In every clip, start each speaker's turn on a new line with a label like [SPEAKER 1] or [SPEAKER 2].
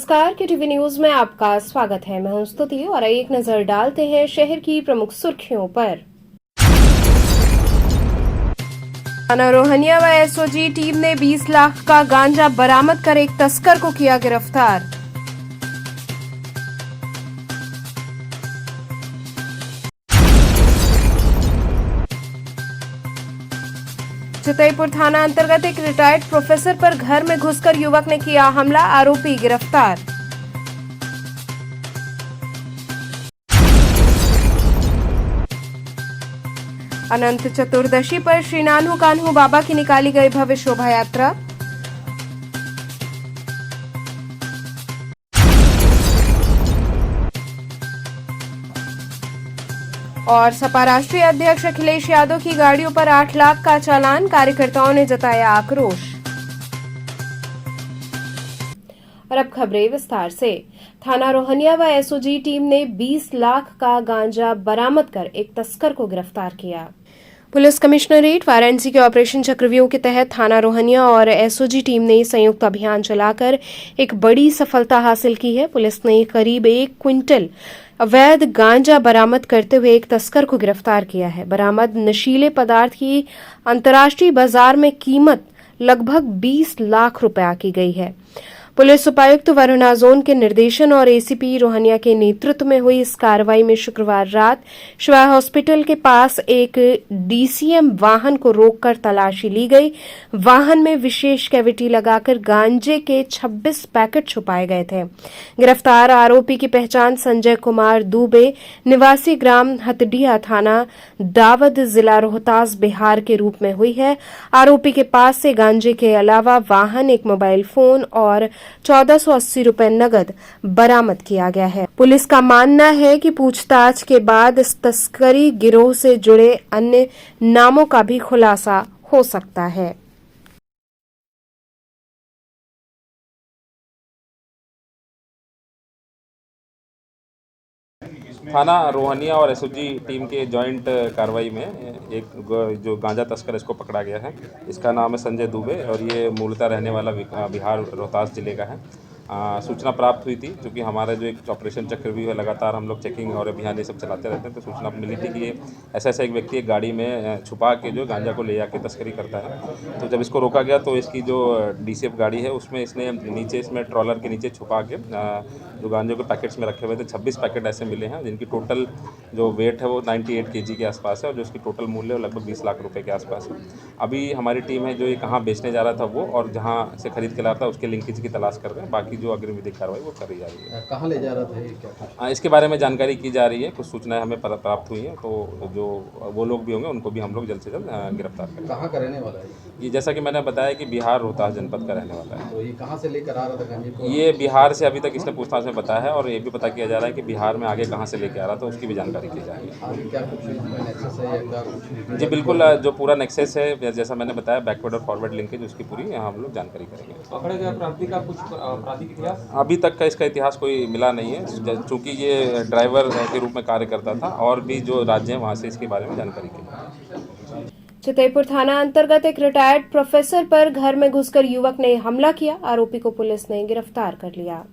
[SPEAKER 1] नमस्कार के TV news में आपका स्वागत है। मैं हूं स्तुति और एक नजर डालते हैं शहर की प्रमुख सुर्खियों पर। थाना रोहनिया व एसओजी टीम ने 20 लाख का गांजा बरामद कर एक तस्कर को किया गिरफ्तार। चितईपुर थाना अंतर्गत एक रिटायर्ड प्रोफेसर पर घर में घुसकर युवक ने किया हमला, आरोपी गिरफ्तार। अनंत चतुर्दशी पर श्री नानू कान्हू बाबा की निकाली गई भव्य शोभा यात्रा। और सपा राष्ट्रीय अध्यक्ष अखिलेश यादव की गाड़ियों पर 8 लाख का चालान, कार्यकर्ताओं ने जताया आक्रोश। और अब खबरें विस्तार से। थाना रोहनिया व एसओजी टीम ने 20 लाख का गांजा बरामद कर एक तस्कर को गिरफ्तार किया। पुलिस कमिश्नरेट वाराणसी के ऑपरेशन चक्रव्यूह के तहत थाना रोहनिया और एसओजी टीम ने संयुक्त अभियान चलाकर एक बड़ी सफलता हासिल की है। पुलिस ने करीब 1 क्विंटल अवैध गांजा बरामद करते हुए एक तस्कर को गिरफ्तार किया है। बरामद नशीले पदार्थ की अंतर्राष्ट्रीय बाजार में कीमत लगभग 20 लाख रुपया की गई है। पुलिस उपायुक्त वरुण आजोन के निर्देशन और एसीपी रोहनिया के नेतृत्व में हुई इस कार्रवाई में शुक्रवार रात शिवा हॉस्पिटल के पास एक डीसीएम वाहन को रोककर तलाशी ली गई। वाहन में विशेष कैविटी लगाकर गांजे के 26 पैकेट छुपाए गए थे। गिरफ्तार आरोपी की पहचान संजय कुमार दुबे निवासी ग्राम हथडिया थाना दावद जिला रोहतास बिहार के रूप में हुई है। आरोपी के पास से गांजे के अलावा वाहन, एक मोबाइल फोन और 1480 रुपए नगद बरामद किया गया है। पुलिस का मानना है कि पूछताछ के बाद इस तस्करी गिरोह से जुड़े अन्य नामों का भी खुलासा हो सकता है।
[SPEAKER 2] थाना रोहनिया और एसओजी टीम के जॉइंट कार्रवाई में एक जो गांजा तस्कर इसको पकड़ा गया है। इसका नाम है संजय दुबे और ये मूलतः रहने वाला बिहार रोहतास जिले का है। सूचना प्राप्त हुई थी, क्योंकि हमारा जो एक ऑपरेशन चक्रव्यूह है, लगातार हम लोग चेकिंग और अभियान ये सब चलाते रहते हैं, तो सूचना मिली थी कि ऐसा एक व्यक्ति एक गाड़ी में छुपा के जो गांजा को ले जाके तस्करी करता है। तो जब इसको रोका गया तो इसकी जो डीसीएफ गाड़ी है उसमें इसने नीचे, इसमें ट्रॉलर के नीचे छुपा के जो गांजे के पैकेट्स में रखे हुए थे 26 पैकेट ऐसे मिले हैं, जिनकी टोटल जो वेट है वो 98 केजी के आसपास है और जो उसकी टोटल मूल्य है वो लगभग 20 लाख रुपए के आसपास है। अभी हमारी टीम है जो ये कहाँ बेचने जा रहा था वो और जहाँ से खरीद के ला रहा था उसके लिंकेज की तलाश कर रहे हैं। बाकी जो अग्रिम विधिक कार्रवाई वो करी जा रही है।
[SPEAKER 3] कहाँ ले जा रहा था ये, क्या
[SPEAKER 2] इसके बारे में जानकारी की जा रही है। कुछ सूचनाएं हमें प्राप्त हुई हैं, तो जो वो लोग भी होंगे उनको भी हम लोग जल्द से जल्द गिरफ्तार करेंगे।
[SPEAKER 3] कहाँ का रहने वाला है
[SPEAKER 2] ये? जैसा कि मैंने बताया कि बिहार रोहतास जनपद का रहने वाला है।
[SPEAKER 3] तो ये कहाँ से लेकर आ रहा था गांजे को?
[SPEAKER 2] ये बिहार से अभी तक इसने पूछताछ में बताया है और ये भी पता किया जा रहा है कि बिहार में आगे कहाँ से लेके आ रहा था, उसकी भी जानकारी की जा रही है।
[SPEAKER 3] आगे क्या कुछ नेक्सस है या क्या कुछ?
[SPEAKER 2] जी बिल्कुल, जो पूरा नेक्सस है, जैसा मैंने बताया, बैकवर्ड और फॉरवर्ड लिंकेज, उसकी पूरी हम लोग जानकारी करेंगे।
[SPEAKER 4] पकड़े गए अपराधी का कुछ आपराधिक इतिहास
[SPEAKER 2] अभी तक का इसका इतिहास कोई मिला नहीं है, चूँकि ये ड्राइवर के रूप में कार्य करता था और भी जो राज्य हैं वहाँ से इसके बारे में जानकारी की।
[SPEAKER 1] चितईपुर थाना अंतर्गत एक रिटायर्ड प्रोफेसर पर घर में घुसकर युवक ने हमला किया, आरोपी को पुलिस ने गिरफ्तार कर लिया।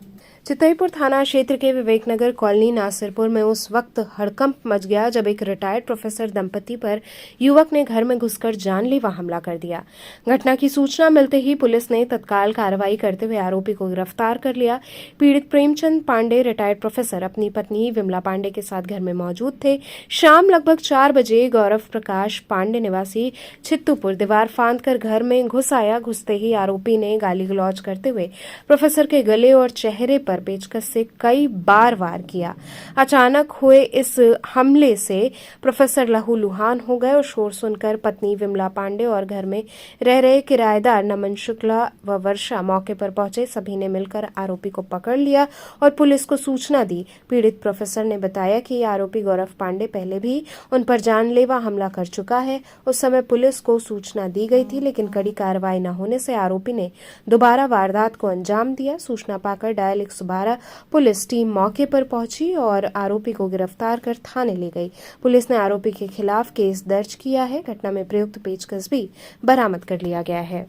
[SPEAKER 1] चितईपुर थाना क्षेत्र के विवेकनगर कॉलोनी नासिरपुर में उस वक्त हड़कंप मच गया जब एक रिटायर्ड प्रोफेसर दंपति पर युवक ने घर में घुसकर जानलेवा हमला कर दिया। घटना की सूचना मिलते ही पुलिस ने तत्काल कार्रवाई करते हुए आरोपी को गिरफ्तार कर लिया। पीड़ित प्रेमचंद पांडे रिटायर्ड प्रोफेसर अपनी पत्नी विमला पांडे के साथ घर में मौजूद थे। शाम लगभग 4 बजे गौरव प्रकाश पांडे निवासी छित्तूपुर दीवार फांदकर घर में घुस आया। घुसते ही आरोपी ने गाली गलौज करते हुए प्रोफेसर के गले और चेहरे पर पेचकस से कई बार वार किया। अचानक हुए इस हमले से प्रोफेसर लहूलुहान हो गए और शोर सुनकर पत्नी विमला पांडे और घर में रह रहे किराएदार नमन शुक्ला व वर्षा मौके पर पहुंचे। सभी ने मिलकर आरोपी को पकड़ लिया और पुलिस को सूचना दी। पीड़ित प्रोफेसर ने बताया कि आरोपी गौरव पांडे पहले भी उन पर जानलेवा हमला कर चुका है। उस समय पुलिस को सूचना दी गई थी, लेकिन कड़ी कार्रवाई न होने से आरोपी ने दोबारा वारदात को अंजाम दिया। सूचना पाकर डायल 112 पुलिस टीम मौके पर पहुंची और आरोपी को गिरफ्तार कर थाने ले गई। पुलिस ने आरोपी के खिलाफ केस दर्ज किया है। घटना में प्रयुक्त पेचकस भी बरामद कर लिया गया है।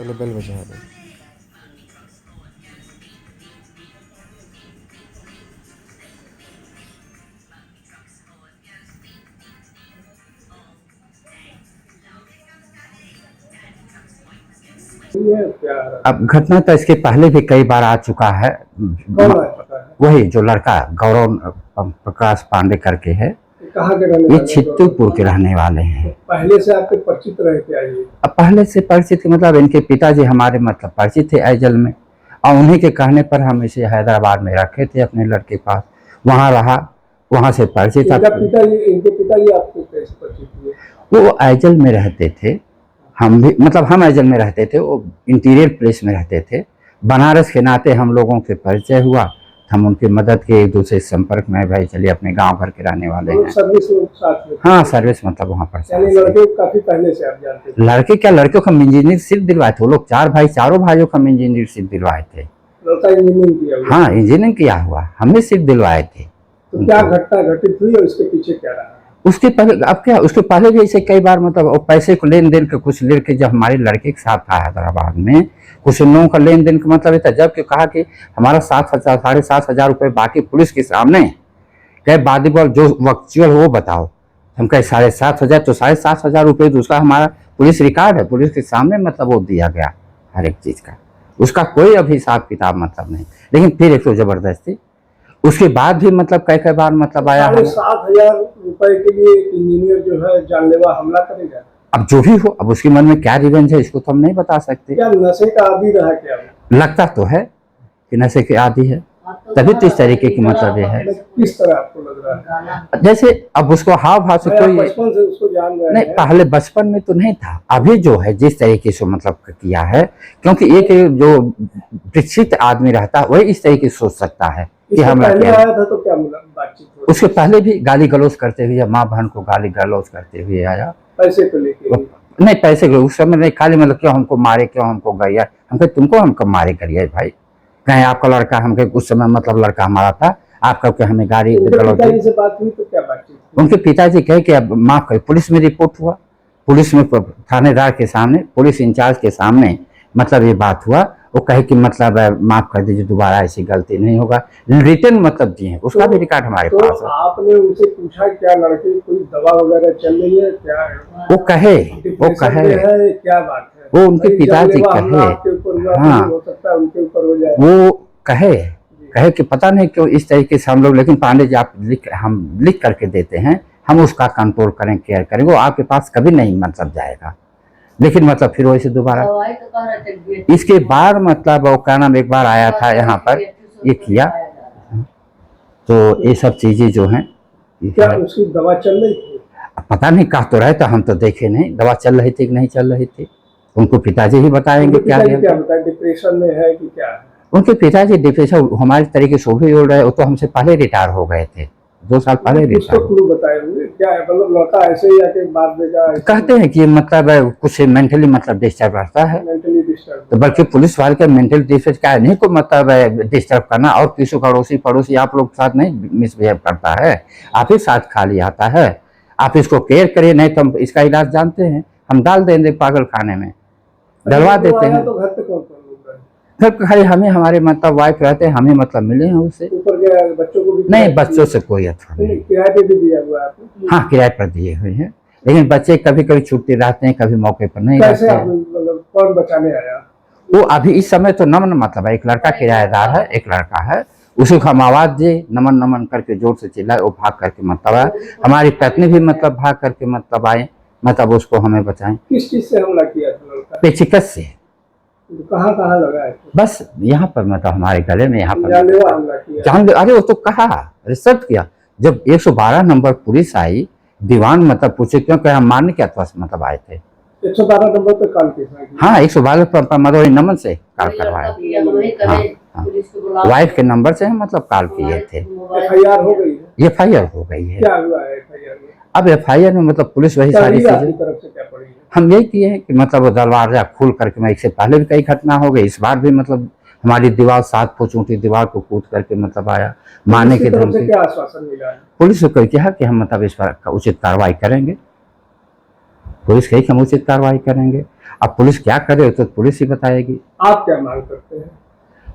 [SPEAKER 5] पहले बेल बजा दो।
[SPEAKER 6] अब घटना तो इसके पहले भी कई बार आ चुका है। वही जो लड़का गौरव प्रकाश पांडे करके है,
[SPEAKER 7] कहाँ के रहने
[SPEAKER 6] ये
[SPEAKER 7] वाले?
[SPEAKER 6] छित्तूपुर के रहने वाले हैं।
[SPEAKER 7] पहले से आपके परिचित रहे थे आइए?
[SPEAKER 6] अब पहले से परिचित मतलब इनके पिताजी हमारे मतलब परिचित थे ऐजल में, और उन्हीं के कहने पर हम इसे हैदराबाद में रखे थे अपने लड़के पास, वहाँ रहा, वहाँ से परिचित।
[SPEAKER 7] इनके पिताजी आपको कैसे परिचित हुए?
[SPEAKER 6] वो ऐजल में रहते थे, हम भी मतलब हम ऐजल में रहते थे, वो इंटीरियर प्लेस में रहते थे। बनारस के नाते हम लोगों से परिचय हुआ, हम उनकी मदद के एक दूसरे संपर्क में, भाई चलिए अपने गांव भर के रहने वाले हैं।
[SPEAKER 7] सर्विस साथ में?
[SPEAKER 6] हाँ सर्विस मतलब वहाँ पर
[SPEAKER 7] यानी लड़के काफी पहले से आप जानते थे?
[SPEAKER 6] लड़के क्या, लड़कों को हम इंजीनियर सिर्फ दिलवाए थे, वो लोग चार भाई, चारों भाइयों को हम इंजीनियर सिर्फ दिलवाए थे।
[SPEAKER 7] लड़का इंजीनियरिंग किया हुआ?
[SPEAKER 6] हाँ इंजीनियरिंग किया हुआ, हमने सिर्फ दिलवाए थे।
[SPEAKER 7] तो क्या घटना घटित हुई और इसके पीछे क्या रहा?
[SPEAKER 6] उसके पहले अब क्या, उसके पहले भी ऐसे कई बार मतलब पैसे को लेन देन का कुछ लेके, जब हमारे लड़के के साथ था हैदराबाद में, कुछ इन लोगों का लेन देन का मतलब ये था, जब कि कहा कि हमारा 7,000 7,500 रुपये बाकी पुलिस के सामने, कहे बादीबल जो वर्चुअल हो वो बताओ। हम कहे 7,500, तो 7,500 रुपये तो उसका हमारा पुलिस रिकॉर्ड है, पुलिस के सामने मतलब वो दिया गया हर एक चीज़ का, उसका कोई अभी हिसाब किताब मतलब नहीं। लेकिन फिर एक तो जबरदस्ती, उसके बाद भी मतलब कई बार मतलब आया।
[SPEAKER 7] 7,500 रुपए के लिए एक इंजीनियर जो है जानलेवा हमला करेगा?
[SPEAKER 6] अब जो भी हो, अब उसके मन में क्या रिवेंज है इसको तो हम नहीं बता सकते।
[SPEAKER 7] क्या नशे का आदी रहा क्या?
[SPEAKER 6] लगता तो है कि नशे के आदी है, तभी तो इस तरीके की मतलब ये है।
[SPEAKER 7] किस तरह आपको लग रहा है?
[SPEAKER 6] जैसे अब उसको हाव भाव से कोई
[SPEAKER 7] बचपन से उसको जान रहे
[SPEAKER 6] नहीं,
[SPEAKER 7] हैं?
[SPEAKER 6] पहले बचपन में तो नहीं था, अभी जो है जिस तरीके से मतलब किया है, क्योंकि एक जो शिक्षित आदमी रहता है वही इस तरीके से सोच सकता है कि हम
[SPEAKER 7] पहले आया था तो क्या बातचीत हुई?
[SPEAKER 6] उसके पहले भी गाली गलौज करते हुए, माँ बहन को गाली गलौज करते हुए आया।
[SPEAKER 7] पैसे को लेके?
[SPEAKER 6] नहीं पैसे के उस समय नहीं, खाली मतलब क्यों हमको मारे, क्यों हमको गया, हम कहे तुमको हम कब मारे करिए भाई, कहीं आपका लड़का, हम कहे उस समय मतलब लड़का हमारा था, आप कब के हमें गाड़ी
[SPEAKER 7] पिताजी से बात हुई तो क्या बातचीत?
[SPEAKER 6] उनके पिताजी कहे कि अब माफ करिए, पुलिस में रिपोर्ट हुआ, पुलिस में थानेदार के सामने, पुलिस इंचार्ज के सामने मतलब ये बात हुआ, वो कहे कि मतलब माफ कर दीजिए, दोबारा ऐसी गलती नहीं होगा, रिटर्न मतलब दिए हैं, उसका भी रिकॉर्ड हमारे पास है।
[SPEAKER 7] आपने उनसे पूछा क्या लड़के कोई दवा वगैरह चल रही है क्या?
[SPEAKER 6] वो कहे
[SPEAKER 7] है क्या बात है?
[SPEAKER 6] वो उनके पिताजी कहे, हाँ
[SPEAKER 7] हो सकता है उनके ऊपर हो जाए,
[SPEAKER 6] वो कहे कि पता नहीं क्यों इस तरीके से हम लोग, लेकिन पांडे जी आप हम लिख करके देते हैं, हम उसका कंट्रोल करें, केयर करें, वो आपके पास कभी नहीं मतलब जाएगा। लेकिन मतलब फिर वैसे दोबारा इसके बाद मतलब वो क्या नाम, एक बार आया था यहाँ पर ये किया, तो ये सब चीजें जो हैं।
[SPEAKER 7] क्या उसकी दवा चल रही थी?
[SPEAKER 6] पता नहीं, कहा तो रहे तो हम तो देखे नहीं, दवा चल रही थी कि नहीं चल रही थी, उनको पिताजी ही बताएंगे क्या
[SPEAKER 7] बताए, डिप्रेशन में है कि क्या है?
[SPEAKER 6] उनके पिताजी डिप्रेशन हमारे तरीके से भी हो रहे, वो तो हमसे पहले रिटायर हो गए थे, 2 साल पहले रिटायर।
[SPEAKER 7] बताए होंगे क्या है, मतलब लड़का ऐसे ही आके बात देगा?
[SPEAKER 6] कहते हैं कि मतलब कुछ मेंटली मतलब डिस्टर्ब रहता है,
[SPEAKER 7] मेंटली डिस्टर्ब,
[SPEAKER 6] तो बल्कि पुलिस वाले का मेंटल डिस्टर्ब क्या है, नहीं को मतलब डिस्टर्ब करना, और किसी अड़ोसी पड़ोसी आप लोग साथ नहीं मिसबिहेव करता है, आप ही साथ खाली आता है, आप इसको केयर करिए, नहीं तो हम इसका इलाज जानते हैं, हम डाल देंगे पागल खाने में, डलवा देते हैं।
[SPEAKER 7] तो घर पे कौन कौन लोग रहे?
[SPEAKER 6] घर पे खाली हमें, हमारे मतलब वाइफ रहते हैं, हमें मतलब मिले हैं उससे।
[SPEAKER 7] ऊपर के बच्चों को भी?
[SPEAKER 6] नहीं बच्चों से कोई अथवा नहीं।
[SPEAKER 7] किराए पे भी दिया हुआ है आपने?
[SPEAKER 6] हाँ किराए पर दिए हुए हैं, लेकिन बच्चे कभी कभी छुट्टी रहते हैं, कभी मौके पर नहीं रहते हैं।
[SPEAKER 7] मतलब कौन बचाने आया?
[SPEAKER 6] वो अभी इस समय तो नमन मतलब है, एक लड़का किराएदार है, एक लड़का है, उसी को हम आवाज दिए, नमन नमन करके जोर से चिल्लाए, वो भाग करके मतलब आया, हमारी पत्नी भी मतलब भाग करके मतलब आए, मतलब उसको हमें बचाएं।
[SPEAKER 7] किस चीज से हमला किया था लड़का?
[SPEAKER 6] पेचिकस से।
[SPEAKER 7] कहाँ कहाँ लगा है?
[SPEAKER 6] बस यहाँ पर मतलब हमारे गले में, यहाँ पर
[SPEAKER 7] जानलेवा हमला किया?
[SPEAKER 6] जान, अरे वो तो कहा रिसर्च किया, जब 112 नंबर पुलिस आई, दीवान मतलब पूछे क्योंकि हम मारने के अथवा मतलब आए थे।
[SPEAKER 7] 112 नंबर पे कॉल किया?
[SPEAKER 6] हाँ 112 पर मतलब नमन से कॉल करवाया, हाँ वाइफ के नंबर से हम मतलब कॉल किए थे।
[SPEAKER 7] FIR हो गई है?
[SPEAKER 6] FIR हो गई है।
[SPEAKER 7] क्या हुआ है FIR में?
[SPEAKER 6] अब FIR में मतलब पुलिस वही सारी चीजें,
[SPEAKER 7] तरफ से क्या पड़ी है?
[SPEAKER 6] हम यही किए हैं कि मतलब वो दरवाजा खोल करके, मैं इससे पहले भी कई घटना हो गई, इस बार भी मतलब हमारी दीवार 7 फुट ऊंची दीवार को कूद करके मतलब आया, मारने की धमकी।
[SPEAKER 7] क्या आश्वासन मिला है?
[SPEAKER 6] पुलिस को कहा कि हम मतलब इस पर उचित कार्रवाई करेंगे। पुलिस कही कि हम उचित कार्रवाई करेंगे। अब पुलिस क्या करे तो पुलिस ही बताएगी।
[SPEAKER 7] आप क्या मांग करते हैं?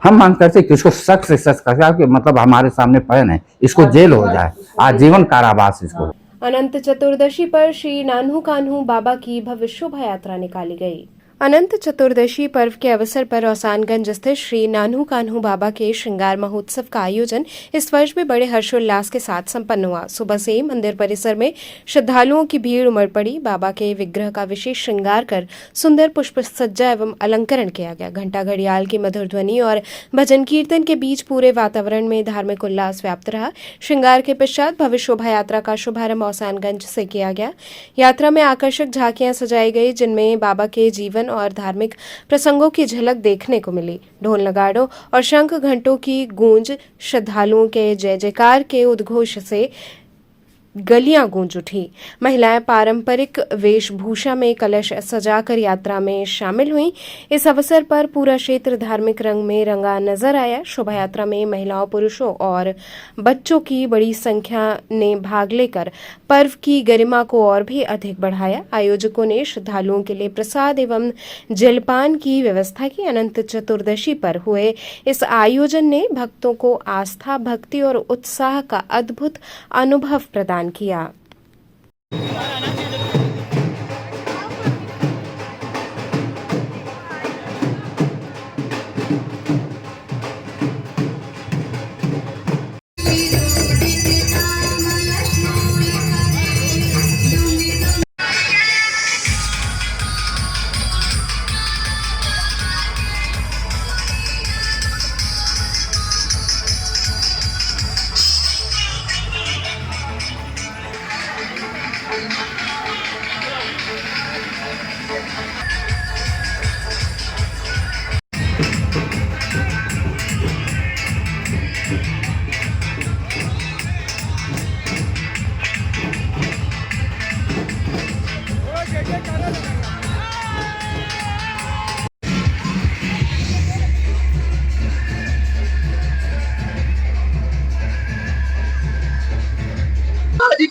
[SPEAKER 6] हम मांग करते कि उसको सख्त से सख्त करा कि मतलब हमारे सामने पड़े नहीं, इसको जेल हो जाए, आजीवन कारावास इसको।
[SPEAKER 1] अनंत चतुर्दशी पर श्री नान्हू कान्हू बाबा की भव्य शोभा यात्रा निकाली गई। अनंत चतुर्दशी पर्व के अवसर पर औसानगंज स्थित श्री नान्हू कान्हू बाबा के श्रृंगार महोत्सव का आयोजन इस वर्ष भी बड़े हर्षोल्लास के साथ संपन्न हुआ। सुबह से ही मंदिर परिसर में श्रद्धालुओं की भीड़ उमड़ पड़ी। बाबा के विग्रह का विशेष श्रृंगार कर सुंदर पुष्प सज्जा एवं अलंकरण किया गया। घंटा घड़ियाल की मधुर ध्वनि और भजन कीर्तन के बीच पूरे वातावरण में धार्मिक उल्लास व्याप्त रहा। श्रृंगार के पश्चात भव्य शोभा यात्रा का शुभारंभ औसानगंज से किया गया। यात्रा में आकर्षक झांकियां सजाई गई, जिनमें बाबा के जीवन और धार्मिक प्रसंगों की झलक देखने को मिली। ढोल नगाड़ों और शंख घंटों की गूंज, श्रद्धालुओं के जय जयकार के उद्घोष से गलियां गूंज उठी। महिलाएं पारंपरिक वेशभूषा में कलश सजाकर यात्रा में शामिल हुईं। इस अवसर पर पूरा क्षेत्र धार्मिक रंग में रंगा नजर आया। शोभा यात्रा में महिलाओं, पुरुषों और बच्चों की बड़ी संख्या ने भाग लेकर पर्व की गरिमा को और भी अधिक बढ़ाया। आयोजकों ने श्रद्धालुओं के लिए प्रसाद एवं जलपान की व्यवस्था की। अनंत चतुर्दशी पर हुए इस आयोजन ने भक्तों को आस्था, भक्ति और उत्साह का अद्भुत अनुभव प्रदान किया।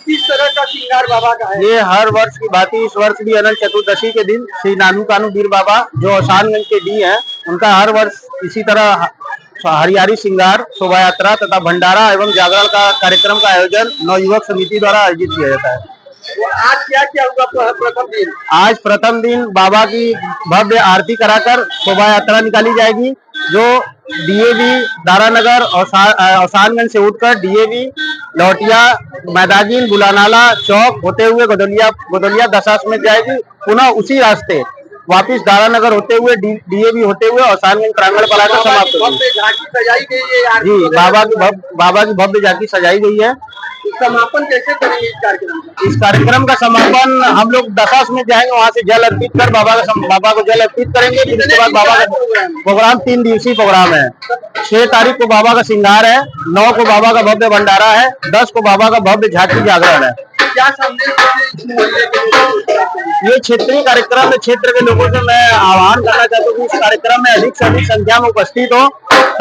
[SPEAKER 7] किस तरह का श्रृंगार बाबा का है?
[SPEAKER 5] ये हर वर्ष की भांति इस वर्ष भी अनंत चतुर्दशी के दिन श्री नानू कानू बीर बाबा जो औसानगंज के डी हैं, उनका हर वर्ष इसी तरह हरियारी श्रृंगार, शोभा यात्रा तथा भंडारा एवं जागरण का कार्यक्रम का आयोजन नवयुवक समिति द्वारा आयोजित किया जाता है।
[SPEAKER 7] तो आज क्या हुआ प्रथम दिन?
[SPEAKER 5] आज प्रथम दिन बाबा की भव्य आरती कराकर शोभा यात्रा निकाली जाएगी, जो डीएवी दारानगर औसानगंज से उठकर डीएवी लौटिया, मैदागिन, बुलानाला चौक होते हुए गोदलिया दशाश्वमेध जाएगी। पुनः उसी रास्ते वापिस दारानगर होते हुए डीएवी होते हुए औसानगंज प्रांगण पर आकर समाप्त होगी।
[SPEAKER 7] झांकी सजाई गई है
[SPEAKER 5] जी, बाबा की भव्य झांकी सजाई गई है।
[SPEAKER 7] समापन कैसे करेंगे इस कार्यक्रम का?
[SPEAKER 5] इस कार्यक्रम का समापन हम लोग दशाश्वमेध जाएंगे, वहाँ से जल अर्पित कर बाबा को जल अर्पित करेंगे। फिर उसके बाद बाबा का प्रोग्राम 3 दिवसीय प्रोग्राम है। 6 तारीख को बाबा का श्रृंगार है, 9 को बाबा का भव्य भंडारा है, 10 को बाबा का भव्य झांकी जागरण है।
[SPEAKER 7] क्या संदेश
[SPEAKER 5] ये क्षेत्रीय कार्यक्रम है। क्षेत्र के लोगों से मैं आह्वान करना चाहता हूँ कि इस कार्यक्रम में अधिक से अधिक संख्या में उपस्थित हो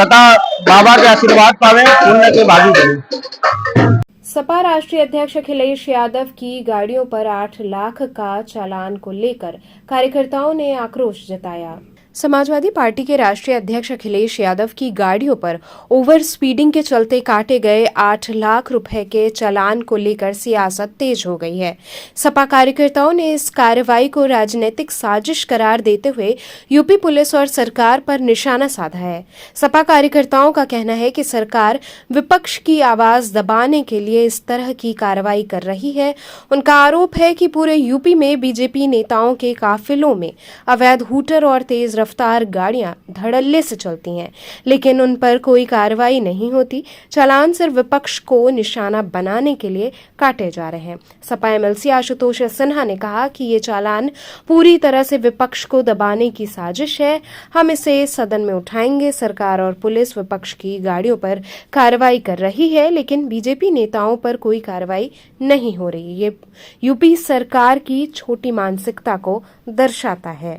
[SPEAKER 5] तथा बाबा के आशीर्वाद पावे, पुण्य के भागी बने।
[SPEAKER 1] सपा राष्ट्रीय अध्यक्ष अखिलेश यादव की गाड़ियों पर 8 लाख का चालान को लेकर कार्यकर्ताओं ने आक्रोश जताया। समाजवादी पार्टी के राष्ट्रीय अध्यक्ष अखिलेश यादव की गाड़ियों पर ओवर स्पीडिंग के चलते काटे गए 8 लाख रुपए के चालान को लेकर सियासत तेज हो गई है। सपा कार्यकर्ताओं ने इस कार्रवाई को राजनीतिक साजिश करार देते हुए यूपी पुलिस और सरकार पर निशाना साधा है। सपा कार्यकर्ताओं का कहना है कि सरकार विपक्ष की आवाज दबाने के लिए इस तरह की कार्रवाई कर रही है। उनका आरोप है कि पूरे यूपी में बीजेपी नेताओं के काफिलों में अवैध हूटर और तेज रफ्तार गाड़ियां धड़ल्ले से चलती हैं, लेकिन उन पर कोई कार्रवाई नहीं होती। चालान सिर्फ विपक्ष को निशाना बनाने के लिए काटे जा रहे हैं। सपा एमएलसी आशुतोष सिन्हा ने कहा कि ये चालान पूरी तरह से विपक्ष को दबाने की साजिश है। हम इसे सदन में उठाएंगे। सरकार और पुलिस विपक्ष की गाड़ियों पर कार्रवाई कर रही है, लेकिन बीजेपी नेताओं पर कोई कार्रवाई नहीं हो रही। ये यूपी सरकार की छोटी मानसिकता को दर्शाता है।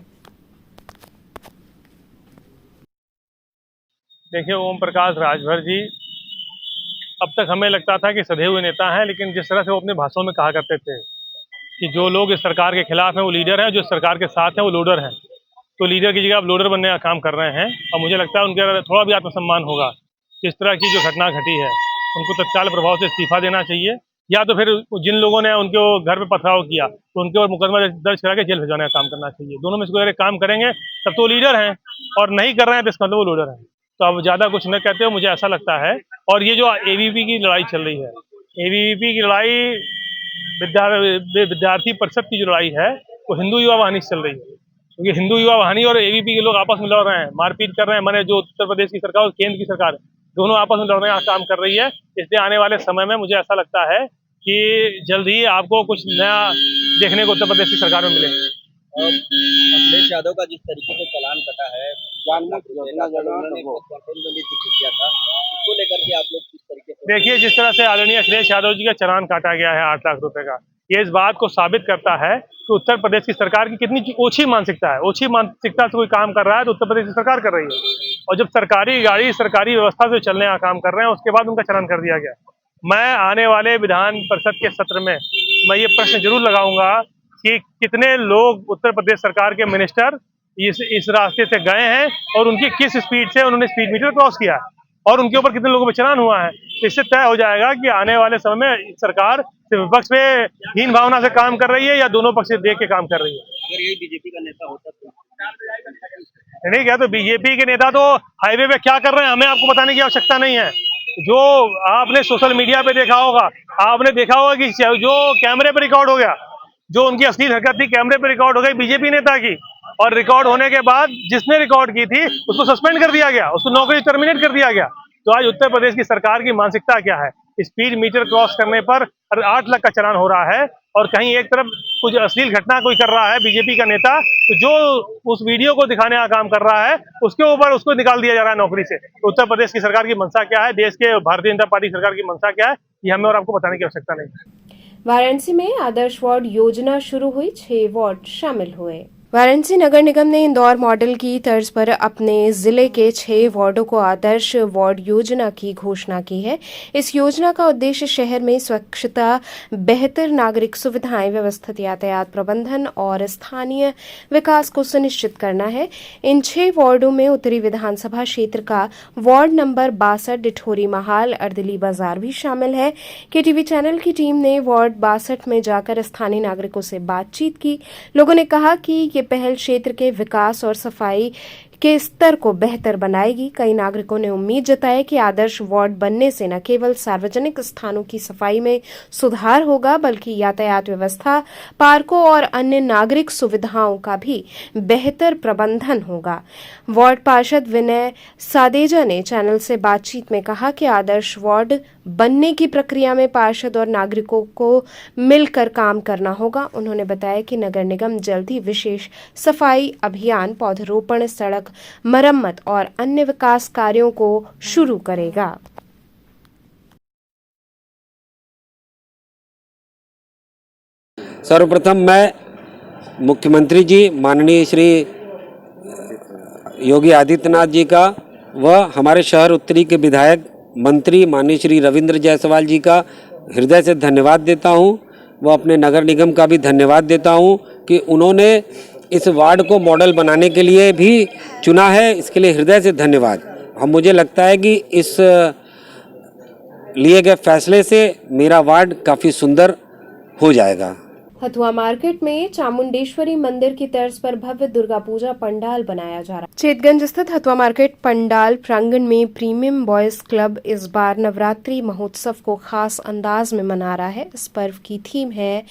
[SPEAKER 8] देखिए, ओम प्रकाश राजभर जी अब तक हमें लगता था कि सधे हुए नेता हैं, लेकिन जिस तरह से वो अपने भाषणों में कहा करते थे कि जो लोग इस सरकार के खिलाफ हैं वो लीडर हैं, जो सरकार के साथ हैं वो लोडर हैं। तो लीडर की जगह आप लोडर बनने का काम कर रहे हैं और मुझे लगता है उनके अंदर थोड़ा भी आत्मसम्मान होगा। इस तरह की जो घटना घटी है उनको तत्काल प्रभाव से इस्तीफा देना चाहिए, या तो फिर जिन लोगों ने उनके घर पे पथराव किया तो उनके ऊपर मुकदमा दर्ज करा के जेल भिजवाने का काम करना चाहिए। दोनों में से कोई अगर काम करेंगे तब तो वो लीडर हैं, और नहीं कर रहे हैं तो इसका मतलब वो लोडर हैं। तो अब ज़्यादा कुछ न कहते हो, मुझे ऐसा लगता है। और ये जो एबीवीपी की लड़ाई चल रही है, एबीवीपी की लड़ाई विद्यार्थी परिषद की जो लड़ाई है वो हिंदू युवा वाहिनी से चल रही है। क्योंकि हिंदू युवा वाहिनी और एबीवीपी के लोग आपस में लड़ रहे हैं, मारपीट कर रहे हैं। मैंने जो उत्तर प्रदेश की सरकार और केंद्र की सरकार दोनों आपस में लड़ने का काम कर रही है। इसलिए आने वाले समय में मुझे ऐसा लगता है कि जल्द ही आपको कुछ नया देखने को उत्तर प्रदेश की सरकार में मिलेगा।
[SPEAKER 5] और अखिलेश यादव का जिस तरीके से चालान कटा है, उन्होंने किया था, उसको लेकर के आप लोग किस तरीके से?
[SPEAKER 8] देखिए, जिस तरह से आदरणीय अखिलेश यादव जी का चालान काटा गया है 8 लाख रुपए का, ये इस बात को साबित करता है कि उत्तर प्रदेश की सरकार की कितनी ओछी मानसिकता है। ओछी मानसिकता से कोई काम कर रहा है तो उत्तर प्रदेश की सरकार कर रही है, और जब सरकारी गाड़ी सरकारी व्यवस्था से चलने का काम कर रहे हैं उसके बाद उनका चालान कर दिया गया। मैं आने वाले विधान परिषद के सत्र में मैं ये प्रश्न जरूर लगाऊंगा कि कितने लोग उत्तर प्रदेश सरकार के मिनिस्टर इस रास्ते से गए हैं और उनकी किस स्पीड से उन्होंने स्पीड मीटर क्रॉस किया है, और उनके ऊपर कितने लोगों पर चालान हुआ है। इससे तय हो जाएगा कि आने वाले समय में सरकार सिर्फ विपक्ष पे हीन भावना से काम कर रही है या दोनों पक्ष से देख के काम कर रही है।
[SPEAKER 5] अगर यही बीजेपी का नेता होता तो
[SPEAKER 8] नहीं क्या, तो बीजेपी के नेता तो हाईवे पे क्या कर रहे हैं हमें आपको बताने की आवश्यकता नहीं है। जो आपने सोशल मीडिया पे देखा होगा, आपने देखा होगा कि जो कैमरे पे रिकॉर्ड हो गया, जो उनकी असली हरकत थी कैमरे पे रिकॉर्ड हो गई बीजेपी नेता की, और रिकॉर्ड होने के बाद जिसने रिकॉर्ड की थी उसको सस्पेंड कर दिया गया, उसको नौकरी टर्मिनेट कर दिया गया। तो आज उत्तर प्रदेश की सरकार की मानसिकता क्या है? स्पीड मीटर क्रॉस करने पर 8 लाख का चालान हो रहा है, और कहीं एक तरफ कुछ अश्लील घटना कोई कर रहा है बीजेपी का नेता, तो जो उस वीडियो को दिखाने का काम कर रहा है उसके ऊपर उसको निकाल दिया जा रहा है नौकरी से। तो उत्तर प्रदेश की सरकार की मंशा क्या है, देश के भारतीय जनता पार्टी सरकार की मंशा क्या है, ये हमें और आपको बताने की आवश्यकता नहीं।
[SPEAKER 1] वाराणसी में आदर्श वार्ड योजना शुरू हुई, 6 वार्ड शामिल हुए। वाराणसी नगर निगम ने इंदौर मॉडल की तर्ज पर अपने जिले के 6 वार्डों को आदर्श वार्ड योजना की घोषणा की है। इस योजना का उद्देश्य शहर में स्वच्छता, बेहतर नागरिक सुविधाएं, व्यवस्थित यातायात प्रबंधन और स्थानीय विकास को सुनिश्चित करना है। इन 6 वार्डों में उत्तरी विधानसभा क्षेत्र का वार्ड नंबर 62 डिठोरी महाल अर्दली बाजार भी शामिल है। केटीवी चैनल की टीम ने वार्ड 62 में जाकर स्थानीय नागरिकों से बातचीत की। लोगों ने कहा कि ये पहल क्षेत्र के विकास और सफाई के स्तर को बेहतर बनाएगी। कई नागरिकों ने उम्मीद जताई कि आदर्श वार्ड बनने से न केवल सार्वजनिक स्थानों की सफाई में सुधार होगा, बल्कि यातायात व्यवस्था, पार्कों और अन्य नागरिक सुविधाओं का भी बेहतर प्रबंधन होगा। वार्ड पार्षद विनय सादेजा ने चैनल से बातचीत में कहा कि आदर्श वार्ड बनने की प्रक्रिया में पार्षद और नागरिकों को मिलकर काम करना होगा। उन्होंने बताया कि नगर निगम जल्द ही विशेष सफाई अभियान, पौधरोपण, सड़क मरम्मत और अन्य विकास कार्यों को शुरू करेगा।
[SPEAKER 9] सर्वप्रथम मैं मुख्यमंत्री जी माननीय श्री योगी आदित्यनाथ जी का व हमारे शहर उत्तरी के विधायक मंत्री माननीय श्री रविंद्र जायसवाल जी का हृदय से धन्यवाद देता हूं, व अपने नगर निगम का भी धन्यवाद देता हूं कि उन्होंने इस वार्ड को मॉडल बनाने के लिए भी चुना है। इसके लिए हृदय से धन्यवाद। हम मुझे लगता है कि इस लिए गए फैसले से मेरा वार्ड काफ़ी सुंदर हो जाएगा।
[SPEAKER 1] हथुआ मार्केट में चामुंडेश्वरी मंदिर की तर्ज पर भव्य दुर्गा पूजा पंडाल बनाया जा रहा है। चेतगंज स्थित हथुआ मार्केट पंडाल प्रांगण में प्रीमियम बॉयज क्लब इस बार नवरात्रि महोत्सव को खास अंदाज में मना रहा है। इस पर्व की थीम है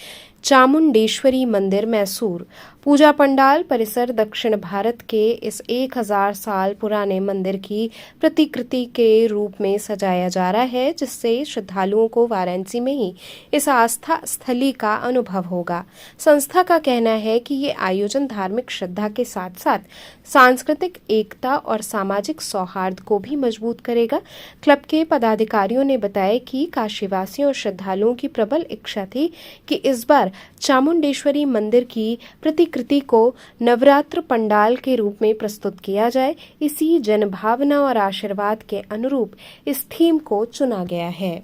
[SPEAKER 1] चामुंडेश्वरी मंदिर मैसूर। पूजा पंडाल परिसर दक्षिण भारत के इस 1000 साल पुराने मंदिर की प्रतिकृति के रूप में सजाया जा रहा है, जिससे श्रद्धालुओं को वाराणसी में ही इस आस्था स्थली का अनुभव होगा। संस्था का कहना है कि ये आयोजन धार्मिक श्रद्धा के साथ साथ सांस्कृतिक एकता और सामाजिक सौहार्द को भी मजबूत करेगा। क्लब के पदाधिकारियों ने बताया कि काशीवासियों और श्रद्धालुओं की प्रबल इच्छा थी कि इस बार चामुंडेश्वरी मंदिर की प्रतिकृति को नवरात्र पंडाल के रूप में प्रस्तुत किया जाए। इसी जनभावना और आशीर्वाद के अनुरूप इस थीम को चुना गया है।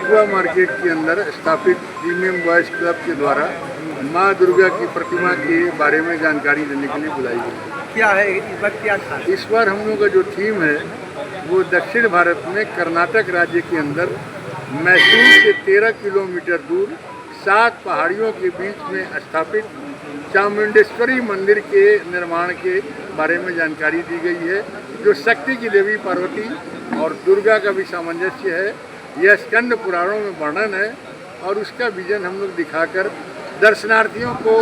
[SPEAKER 10] हथुआ मार्केट के अंदर स्थापित प्रीमियम बॉयज क्लब के द्वारा माँ दुर्गा की प्रतिमा के बारे में जानकारी देने के लिए बुलाई गई।
[SPEAKER 5] क्या है इस बार, क्या था?
[SPEAKER 10] इस बार हम लोग का जो थीम है वो दक्षिण भारत में कर्नाटक राज्य के अंदर मैसूर से 13 किलोमीटर दूर 7 पहाड़ियों के बीच में स्थापित चामुंडेश्वरी मंदिर के निर्माण के बारे में जानकारी दी गई है, जो शक्ति की देवी पार्वती और दुर्गा का भी सामंजस्य है। यह स्कंद पुराणों में वर्णन है और उसका विजन हम लोग दिखाकर दर्शनार्थियों को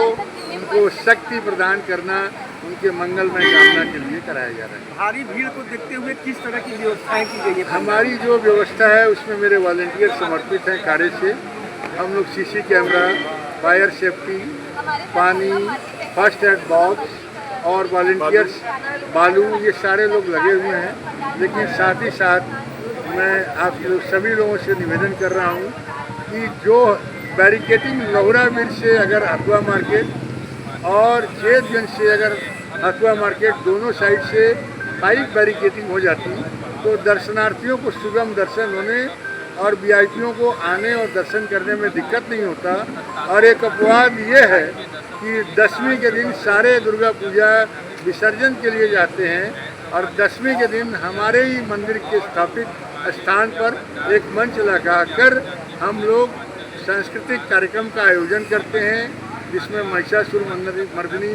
[SPEAKER 10] उनको शक्ति प्रदान करना, उनके मंगलमय कामना के लिए कराया जा रहा है।
[SPEAKER 5] भारी भीड़ को देखते हुए किस तरह की व्यवस्थाएं की गई है?
[SPEAKER 10] हमारी जो व्यवस्था है उसमें मेरे वॉलंटियर समर्पित हैं कार्य से। हम लोग सीसी कैमरा, फायर सेफ्टी, पानी, फर्स्ट एड बॉक्स और वॉलंटियर्स बालू, ये सारे लोग लगे हुए हैं। लेकिन साथ ही साथ मैं आप लोग सभी लोगों से निवेदन कर रहा हूँ कि जो बैरिकेटिंग लोहराबीर से अगर हथुआ मार्केट और चेतगंज से अगर हथुआ मार्केट दोनों साइड से 5 बैरिकेटिंग हो जाती तो दर्शनार्थियों को सुगम दर्शन होने और वीआईपीओं को आने और दर्शन करने में दिक्कत नहीं होता। और एक अपवाद ये है कि 10वीं के दिन सारे दुर्गा पूजा विसर्जन के लिए जाते हैं और 10वीं के दिन हमारे ही मंदिर के स्थापित स्थान पर एक मंच लगाकर हम लोग सांस्कृतिक कार्यक्रम का आयोजन करते हैं, जिसमें महिषासुर मर्दिनी,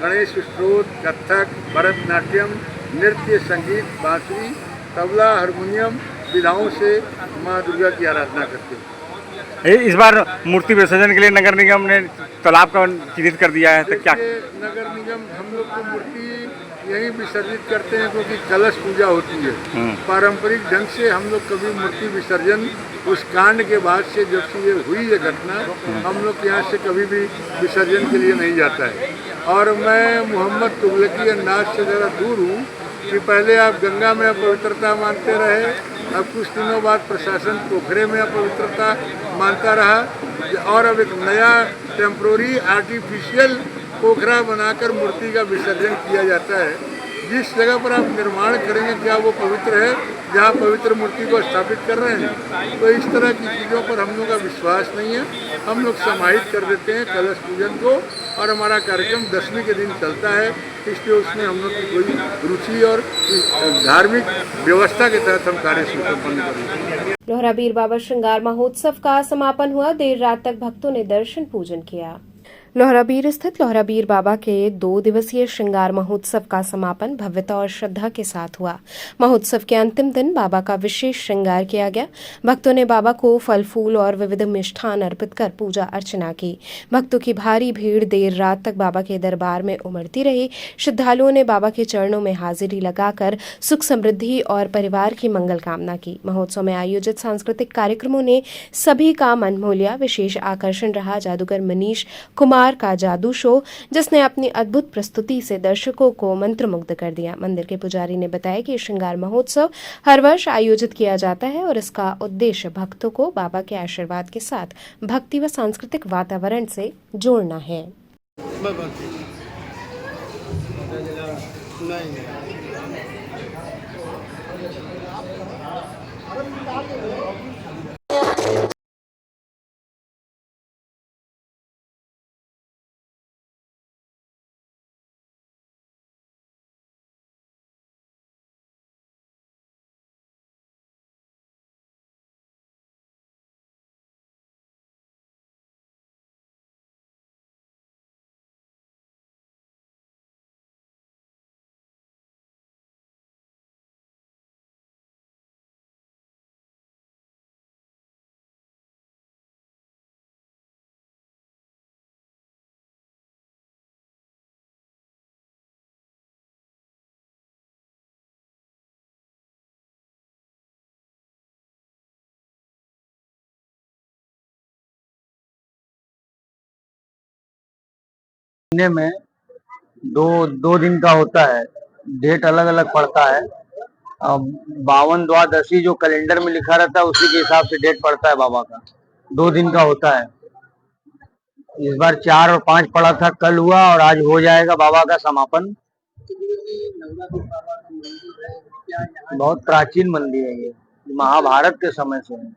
[SPEAKER 10] गणेश स्तोत्र, कथक, भरतनाट्यम, नृत्य, संगीत, बांसुरी, तबला, हारमोनियम विधाओं से माँ दुर्गा की आराधना करते हैं।
[SPEAKER 5] इस बार मूर्ति विसर्जन के लिए नगर निगम ने तालाब का चिन्हित कर दिया है, तो क्या
[SPEAKER 10] नगर निगम हम लोग को मूर्ति यहीं विसर्जित करते हैं क्योंकि कलश पूजा होती है। पारंपरिक ढंग से हम लोग कभी मूर्ति विसर्जन उस कांड के बाद से जब से ये हुई है घटना, हम लोग यहाँ से कभी भी विसर्जन के लिए नहीं जाता है। और मैं मोहम्मद तुगलकी अंदाज से ज़रा दूर हूँ कि पहले आप गंगा में अपवित्रता मानते रहे, अब कुछ दिनों बाद प्रशासन पोखरे में अपवित्रता मानता रहा और अब एक नया टेम्प्रोरी आर्टिफिशियल पोखरा बनाकर मूर्ति का विसर्जन किया जाता है। जिस जगह पर आप निर्माण करेंगे क्या वो पवित्र है जहाँ पवित्र मूर्ति को स्थापित कर रहे हैं? तो इस तरह की चीज़ों पर हम लोग का विश्वास नहीं है। हम लोग समाहित कर देते हैं कलश पूजन को और हमारा कार्यक्रम 10वीं के दिन चलता है, इसलिए उसमें हम लोग की कोई रुचि और धार्मिक व्यवस्था के तहत हम कार्य संपन्न करेंगे।
[SPEAKER 1] लोहराबीर बाबा श्रृंगार महोत्सव का समापन हुआ। देर रात तक भक्तों ने दर्शन पूजन किया। लोहराबीर स्थित लोहराबीर बाबा के 2 दिवसीय श्रृंगार महोत्सव का समापन भव्यता और श्रद्धा के साथ हुआ। महोत्सव के अंतिम दिन बाबा का विशेष श्रृंगार किया गया। भक्तों ने बाबा को फल फूल और विविध मिष्ठान अर्पित कर पूजा अर्चना की। भक्तों की भारी भीड़ देर रात तक बाबा के दरबार में उमड़ती रही। श्रद्धालुओं ने बाबा के चरणों में हाजिरी लगाकर सुख समृद्धि और परिवार की मंगल कामना की। महोत्सव में आयोजित सांस्कृतिक कार्यक्रमों ने सभी का मन मोह लिया। विशेष आकर्षण रहा जादूगर मनीष कुमार का जादू शो, जिसने अपनी अद्भुत प्रस्तुति से दर्शकों को मंत्रमुग्ध कर दिया। मंदिर के पुजारी ने बताया कि श्रृंगार महोत्सव हर वर्ष आयोजित किया जाता है और इसका उद्देश्य भक्तों को बाबा के आशीर्वाद के साथ भक्ति व सांस्कृतिक वातावरण से जोड़ना है।
[SPEAKER 5] में दो दिन का होता है, डेट अलग अलग पड़ता है। 52 द्वादशी जो कैलेंडर में लिखा रहता है उसी के हिसाब से डेट पड़ता है बाबा का। 2 दिन का होता है। इस बार 4 और 5 पड़ा था, कल हुआ और आज हो जाएगा बाबा का समापन। बहुत प्राचीन मंदिर है ये, महाभारत के समय से है।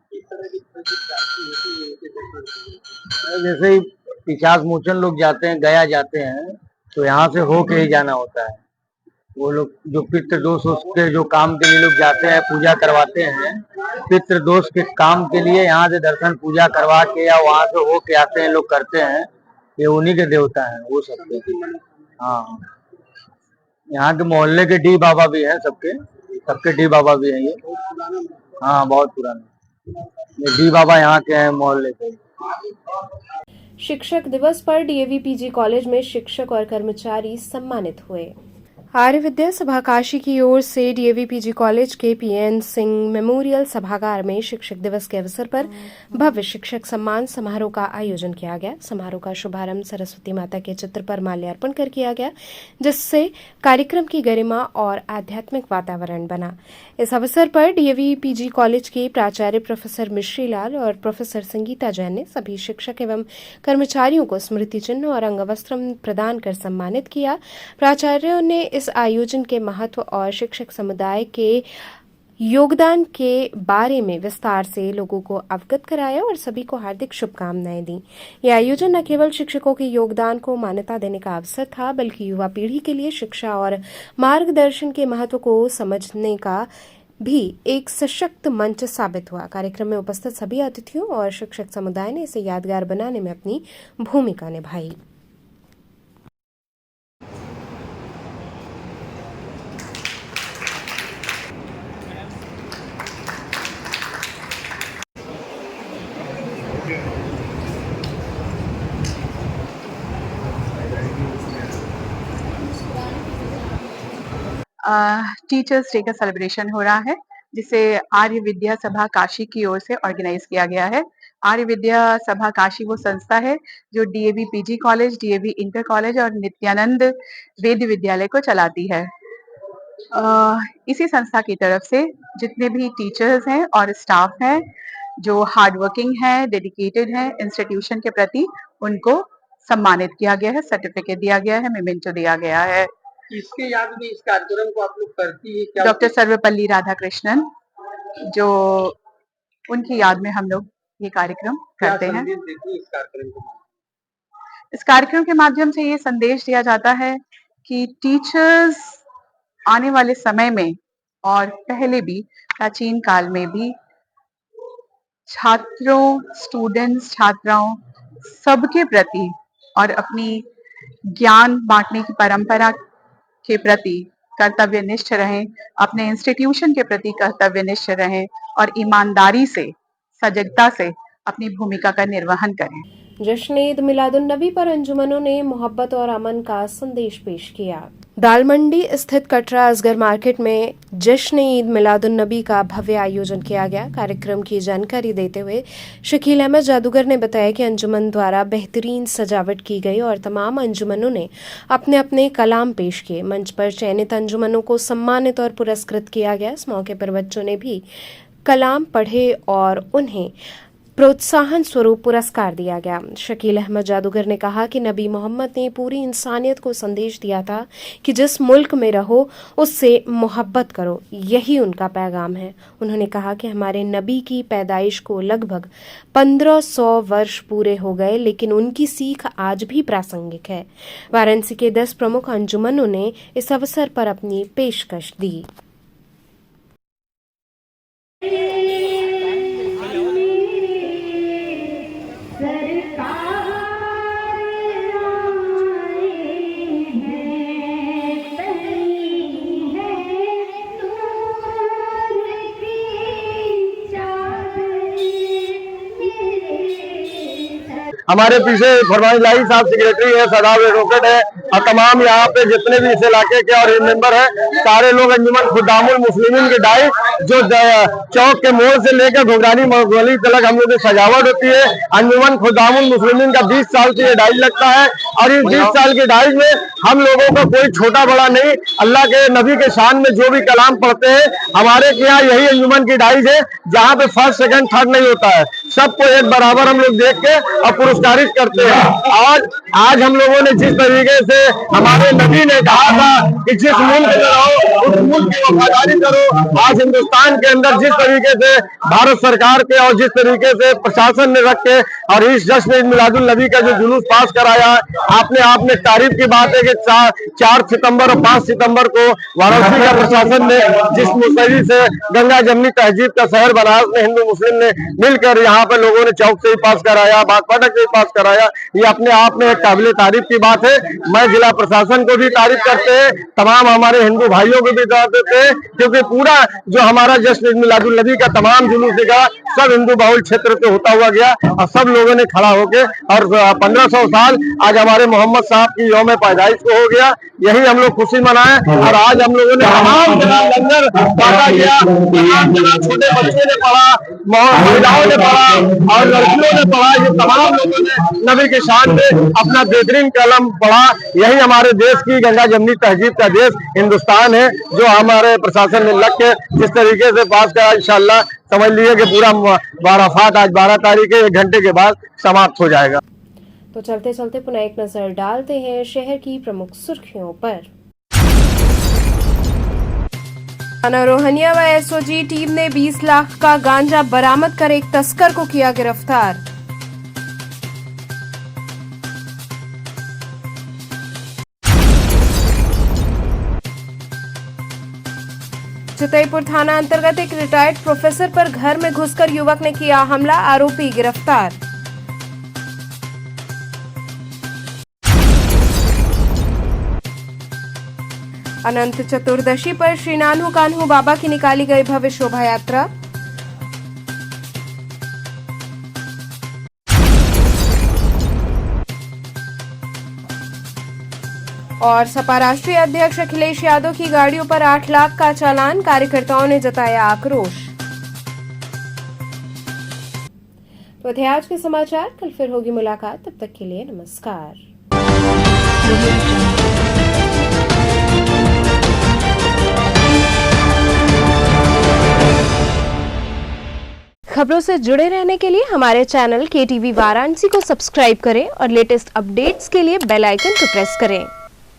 [SPEAKER 5] जैसे ही इतिहास मोचन लोग जाते हैं, गया जाते हैं, तो यहाँ से होके ही जाना होता है। वो लोग जो पितृ दोष उसके जो काम के लिए लोग जाते हैं, पूजा करवाते हैं, पितृ दोष के काम के लिए यहाँ से दर्शन पूजा करवा के या वहाँ से होके आते हैं, लोग करते हैं। ये उन्हीं के देवता हैं वो सबके। हाँ, यहाँ के मोहल्ले के डी बाबा भी हैं, सबके डी बाबा भी हैं ये। हाँ, बहुत पुराने ये डी बाबा यहाँ के हैं मोहल्ले के।
[SPEAKER 1] शिक्षक दिवस पर डीएवी पीजी कॉलेज में शिक्षक और कर्मचारी सम्मानित हुए। आर्य विद्या सभा काशी की ओर से डीएवी पीजी कॉलेज के पीएन सिंह मेमोरियल सभागार में शिक्षक दिवस के अवसर पर भव्य शिक्षक सम्मान समारोह का आयोजन किया गया। समारोह का शुभारंभ सरस्वती माता के चित्र पर माल्यार्पण कर किया गया, जिससे कार्यक्रम की गरिमा और आध्यात्मिक वातावरण बना। इस अवसर पर डीएवी पीजी कॉलेज के प्राचार्य प्रोफेसर मिश्री लाल और प्रोफेसर संगीता जैन ने सभी शिक्षक एवं कर्मचारियों को स्मृति चिन्ह और अंगवस्त्र प्रदान कर सम्मानित किया। प्राचार्यों ने इस आयोजन के महत्व और शिक्षक समुदाय के योगदान के बारे में विस्तार से लोगों को अवगत कराया और सभी को हार्दिक शुभकामनाएं दी। यह आयोजन न केवल शिक्षकों के योगदान को मान्यता देने का अवसर था, बल्कि युवा पीढ़ी के लिए शिक्षा और मार्गदर्शन के महत्व को समझने का भी एक सशक्त मंच साबित हुआ। कार्यक्रम में उपस्थित सभी अतिथियों और शिक्षक समुदाय ने इसे यादगार बनाने में अपनी भूमिका निभाई।
[SPEAKER 11] टीचर्स डे का सेलिब्रेशन हो रहा है, जिसे आर्य विद्या सभा काशी की ओर से ऑर्गेनाइज किया गया है। आर्य विद्या सभा काशी वो संस्था है जो DAV PG college, DAV inter college और नित्यानंद वेद विद्यालय को चलाती है। इसी संस्था की तरफ से जितने भी टीचर्स हैं और स्टाफ हैं जो हार्ड वर्किंग है, डेडिकेटेड है इंस्टीट्यूशन के प्रति, उनको सम्मानित किया गया है, सर्टिफिकेट दिया गया है, मेमेंटो दिया गया है।
[SPEAKER 5] इसके याद में इस कार्यक्रम को आप लोग करती है क्या?
[SPEAKER 11] डॉक्टर सर्वपल्ली राधाकृष्णन, जो उनकी याद में हम लोग ये कार्यक्रम करते हैं। इस कार्यक्रम के माध्यम से ये संदेश दिया जाता है कि टीचर्स आने वाले समय में और पहले भी प्राचीन काल में भी छात्रों, स्टूडेंट्स, छात्राओं सबके प्रति और अपनी ज्ञान बांटने की परंपरा के प्रति कर्तव्यनिष्ठ रहें, अपने इंस्टीट्यूशन के प्रति कर्तव्यनिष्ठ रहें और ईमानदारी से, सजगता से अपनी भूमिका का निर्वहन करें।
[SPEAKER 1] जश्न ईद मिलादुन नबी पर अंजुमनों ने मोहब्बत और अमन का संदेश पेश किया। दालमंडी स्थित कटरा असगर मार्केट में जश्न ईद मिलादुन नबी का भव्य आयोजन किया गया। कार्यक्रम की जानकारी देते हुए शकील अहमद जादूगर ने बताया कि अंजुमन द्वारा बेहतरीन सजावट की गई और तमाम अंजुमनों ने अपने अपने कलाम पेश किए। मंच पर चयनित अंजुमनों को सम्मानित और पुरस्कृत किया गया। इस मौके पर बच्चों ने भी कलाम पढ़े और उन्हें प्रोत्साहन स्वरूप पुरस्कार दिया गया। शकील अहमद जादूगर ने कहा कि नबी मोहम्मद ने पूरी इंसानियत को संदेश दिया था कि जिस मुल्क में रहो उससे मोहब्बत करो, यही उनका पैगाम है। उन्होंने कहा कि हमारे नबी की पैदाइश को लगभग 1500 वर्ष पूरे हो गए, लेकिन उनकी सीख आज भी प्रासंगिक है। वाराणसी के 10 प्रमुख अंजुमनों ने इस अवसर पर अपनी पेशकश दी।
[SPEAKER 5] हमारे पीछे फरमान लाई साहब सेक्रेटरी है, सदाब एडवोकेट है और तमाम यहाँ पे जितने भी इस इलाके के और मेंबर है, सारे लोग अंजुमन खुदामुल मुस्लिमीन के डाई जो चौक के मोड़ से लेकर घुघरानी गली तक हम लोग की सजावट होती है। अंजुमन खुदामुल मुस्लिमीन का 20 साल से ये डाई लगता है और इस 20 साल के डाई में हम लोगों का कोई छोटा बड़ा नहीं, अल्लाह के नबी के शान में जो भी कलाम पढ़ते हैं, हमारे यहाँ यही अंजुमन की डाई है जहाँ पे फर्स्ट सेकंड थर्ड नहीं होता है, सबको एक बराबर हम लोग देख के और पुरस्कारित करते हैं। आज हम लोगों ने जिस तरीके से हमारे नबी ने कहा था कि जिस मुल्क में रहो उस मुल्क की वफादारी करो। आज हिंदुस्तान के अंदर जिस तरीके से भारत सरकार के और जिस तरीके से प्रशासन ने रख के और इस जश्न ईद मिलादुल नबी का जो जुलूस पास कराया, आपने तारीफ की बात है कि 4 सितंबर और 5 सितंबर को वाराणसी का प्रशासन ने जिस मुस्तैदी से गंगा जमनी तहजीब का शहर बनारस में हिंदू मुस्लिम ने मिलकर यहाँ पे लोगों ने चौक से ही पास कराया, बाग फाटक से ही पास कराया, ये अपने आप में एक काबिल तारीफ की बात है। मैं जिला प्रशासन को भी तारीफ करते हैं, तमाम हमारे हिंदू भाइयों को भी दाद देते हैं, क्योंकि पूरा जो हमारा जश्न ईद मिलादुल नबी का तमाम जुलूस दिखा सब हिंदू बहुल क्षेत्र से होता हुआ गया और सब लोगों ने खड़ा होके और 1500 साल आज हमारे मोहम्मद साहब की यौम पैदाइश को हो गया, यही हम लोग खुशी मनाएं। और आज हम लोगों ने तमाम जगह लंगर बांटा गया, तमाम जगह छोटे बच्चे ने पढ़ा, महिलाओं ने पढ़ा और लड़कियों ने पढ़ा, ये तमाम लोगों ने नबी के शान में अपना बेहतरीन कलम पढ़ा। यही हमारे देश की गंगा जमनी तहजीब का देश हिंदुस्तान है, जो हमारे प्रशासन ने लग के जिस तरीके से पास करा, इंशाल्लाह समझ लीजिए कि पूरा बाराफात आज 12 तारीख है, 1 घंटे के बाद समाप्त हो जाएगा।
[SPEAKER 1] तो चलते चलते पुनः एक नजर डालते हैं शहर की प्रमुख सुर्खियों पर। थाना रोहनिया व एसओजी टीम ने 20 लाख का गांजा बरामद कर एक तस्कर को किया गिरफ्तार। चितईपुर थाना अंतर्गत एक रिटायर्ड प्रोफेसर पर घर में घुसकर युवक ने किया हमला, आरोपी गिरफ्तार। अनंत चतुर्दशी पर श्री नानू कान्हू बाबा की निकाली गई भव्य शोभा यात्रा। और सपा राष्ट्रीय अध्यक्ष अखिलेश यादव की गाड़ियों पर 8 लाख का चालान, कार्यकर्ताओं ने जताया आक्रोश। तो थे आज के समाचार, कल फिर होगी मुलाकात, तब तक के लिए नमस्कार। खबरों से जुड़े रहने के लिए हमारे चैनल KTV वाराणसी को सब्सक्राइब करें और लेटेस्ट अपडेट्स के लिए बेल आइकन को प्रेस करें।